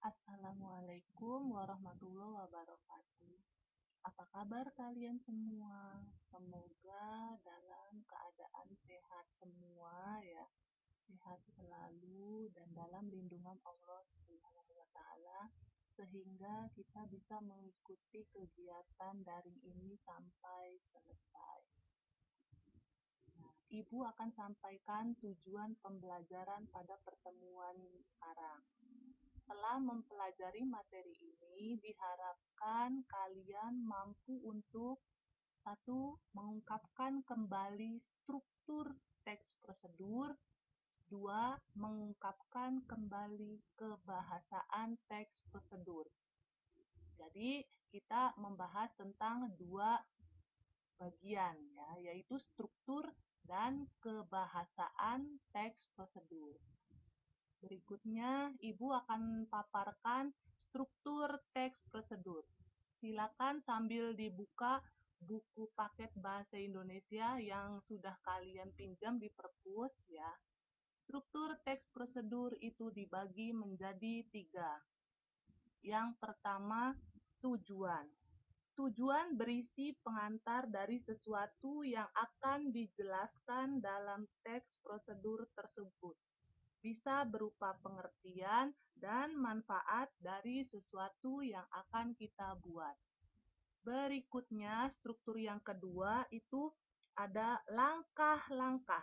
Assalamualaikum warahmatullahi wabarakatuh. Apa kabar kalian semua? Semoga dalam keadaan sehat semua ya. Sehat selalu dan dalam lindungan Allah Subhanahu wa taala sehingga kita bisa mengikuti kegiatan daring ini sampai selesai. Ibu akan sampaikan tujuan pembelajaran pada pertemuan sekarang. Setelah mempelajari materi ini, diharapkan kalian mampu untuk satu, mengungkapkan kembali struktur teks prosedur. Dua, mengungkapkan kembali kebahasaan teks prosedur. Jadi, kita membahas tentang dua bagian, ya, yaitu struktur dan kebahasaan teks prosedur. Berikutnya, Ibu akan paparkan struktur teks prosedur. Silakan sambil dibuka buku paket bahasa Indonesia yang sudah kalian pinjam di perpus ya. Struktur teks prosedur itu dibagi menjadi 3. Yang pertama, tujuan. Tujuan berisi pengantar dari sesuatu yang akan dijelaskan dalam teks prosedur tersebut. Bisa berupa pengertian dan manfaat dari sesuatu yang akan kita buat. Berikutnya, struktur yang kedua itu ada langkah-langkah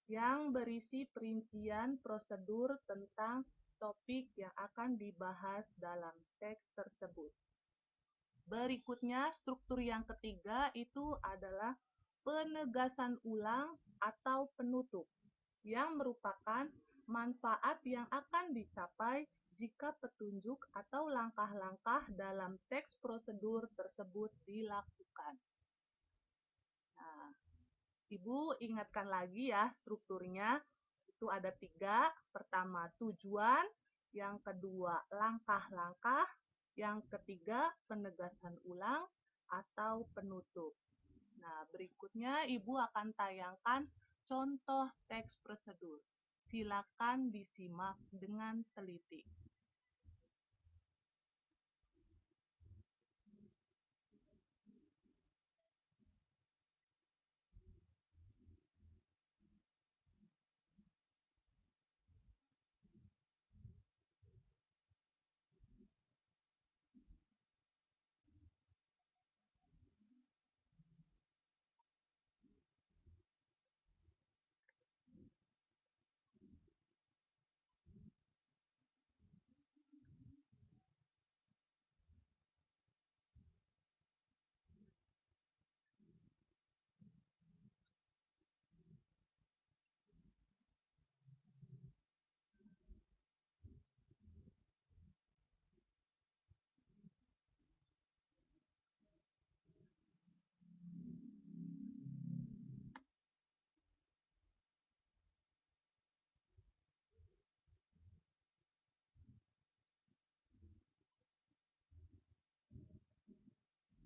yang berisi perincian prosedur tentang topik yang akan dibahas dalam teks tersebut. Berikutnya, struktur yang ketiga itu adalah penegasan ulang atau penutup, yang merupakan manfaat yang akan dicapai jika petunjuk atau langkah-langkah dalam teks prosedur tersebut dilakukan. Nah, Ibu ingatkan lagi ya strukturnya, itu ada 3. Pertama, tujuan. Yang kedua, langkah-langkah. Yang ketiga, penegasan ulang atau penutup. Nah, berikutnya Ibu akan tayangkan contoh teks prosedur. Silakan disimak dengan teliti.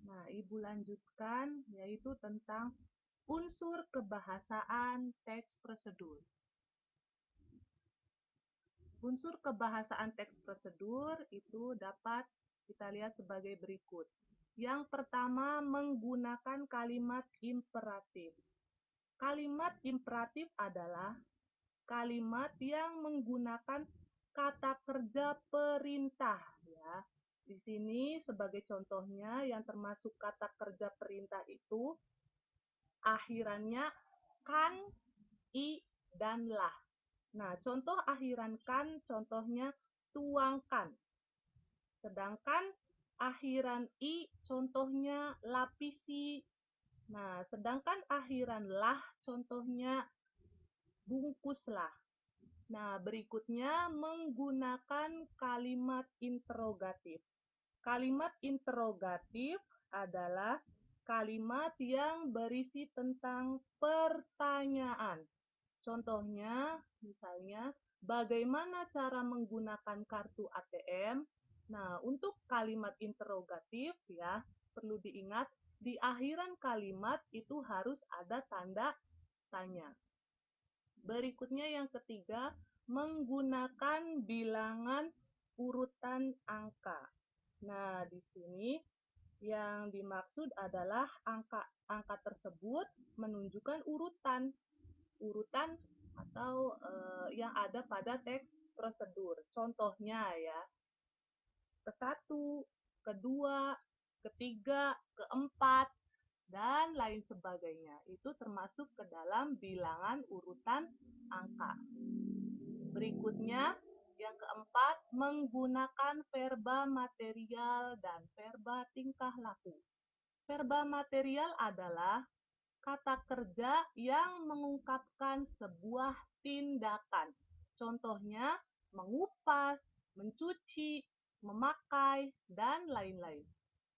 Nah, Ibu lanjutkan yaitu tentang unsur kebahasaan teks prosedur. Unsur kebahasaan teks prosedur itu dapat kita lihat sebagai berikut. Yang pertama, menggunakan kalimat imperatif. Kalimat imperatif adalah kalimat yang menggunakan kata kerja perintah ya. Di sini sebagai contohnya yang termasuk kata kerja perintah itu akhirannya kan, i, dan lah. Nah, contoh akhiran kan contohnya tuangkan. Sedangkan akhiran i contohnya lapisi. Nah, sedangkan akhiran lah contohnya bungkuslah. Nah, berikutnya menggunakan kalimat interrogatif. Kalimat interrogatif adalah kalimat yang berisi tentang pertanyaan. Contohnya, misalnya, bagaimana cara menggunakan kartu ATM? Nah, untuk kalimat interrogatif ya, perlu diingat di akhiran kalimat itu harus ada tanda tanya. Berikutnya yang ketiga, menggunakan bilangan urutan angka. Nah, di sini yang dimaksud adalah angka tersebut menunjukkan urutan atau yang ada pada teks prosedur. Contohnya ya, ke-1, kedua, ketiga, keempat, dan lain sebagainya. Itu termasuk ke dalam bilangan urutan angka. Berikutnya, yang keempat, menggunakan verba material dan verba tingkah laku. Verba material adalah kata kerja yang mengungkapkan sebuah tindakan. Contohnya, mengupas, mencuci, memakai, dan lain-lain.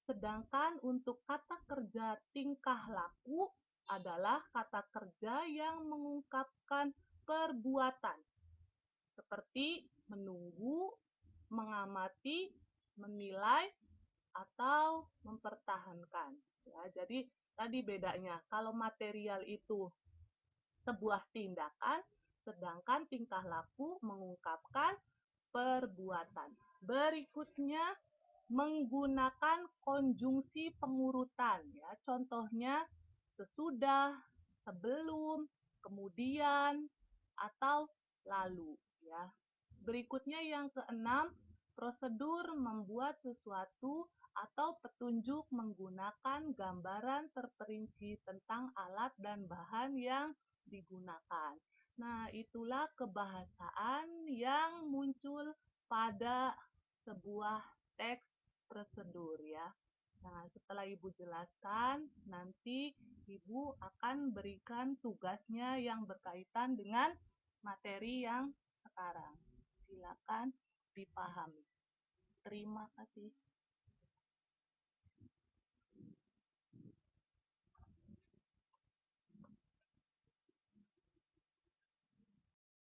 Sedangkan untuk kata kerja tingkah laku adalah kata kerja yang mengungkapkan perbuatan, seperti menunggu, mengamati, menilai, atau mempertahankan. Ya, jadi tadi bedanya, kalau material itu sebuah tindakan, sedangkan tingkah laku mengungkapkan perbuatan. Berikutnya, menggunakan konjungsi pengurutan. Ya, contohnya sesudah, sebelum, kemudian, atau lalu. Ya. Berikutnya yang keenam, prosedur membuat sesuatu atau petunjuk menggunakan gambaran terperinci tentang alat dan bahan yang digunakan. Nah, itulah kebahasaan yang muncul pada sebuah teks prosedur ya. Nah, setelah Ibu jelaskan, nanti Ibu akan berikan tugasnya yang berkaitan dengan materi yang sekarang. Silakan dipahami. Terima kasih.